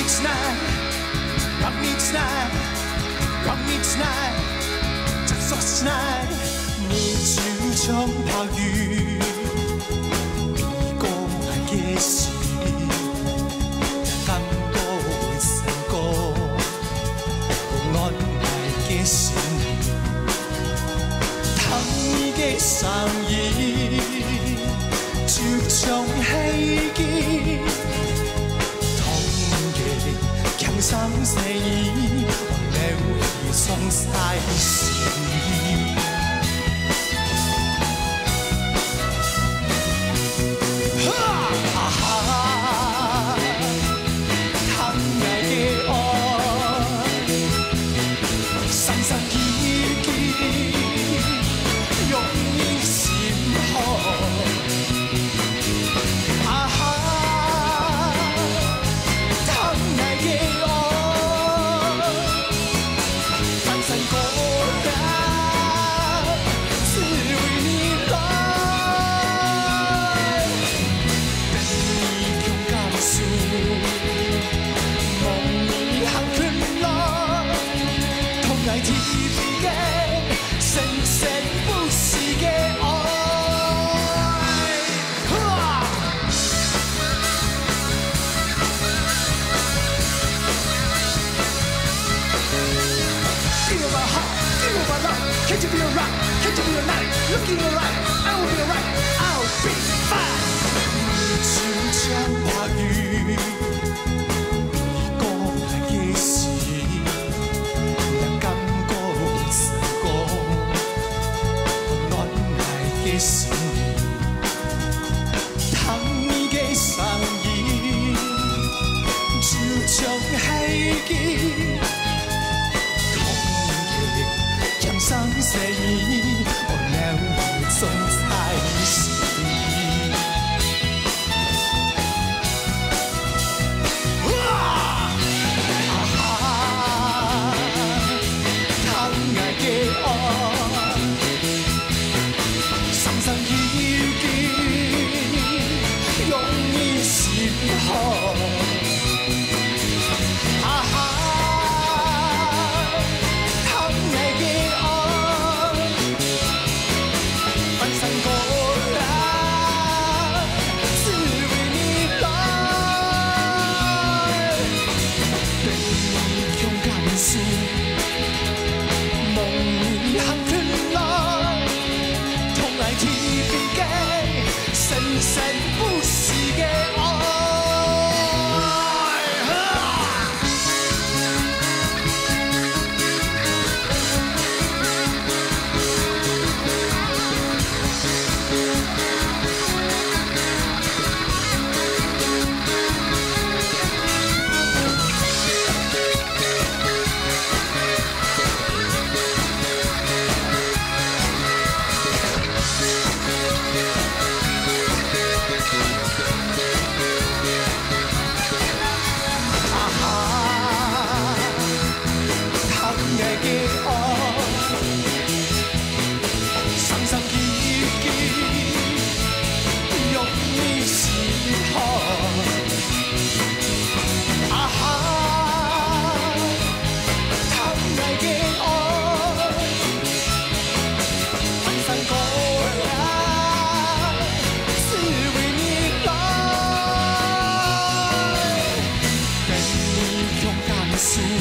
tonight, rock me tonight, rock me tonight, just us tonight。你就像暴雨，你讲的是，感觉会成功，我爱的是你，疼你的声音，就像希冀。 强心细意，忘了一双赛事。啊哈，疼爱的爱，深深记记，用你心河。 Can't you be alright? Can't you be alright? Look in your eye, I will be alright. I'll be fine. 你就像话语，你讲的是，人感觉成功，我爱的是你，疼你的声音，就像希冀。 伤细意，忘了一种才是。啊哈，疼爱的爱，深深记记，用你心河。 是。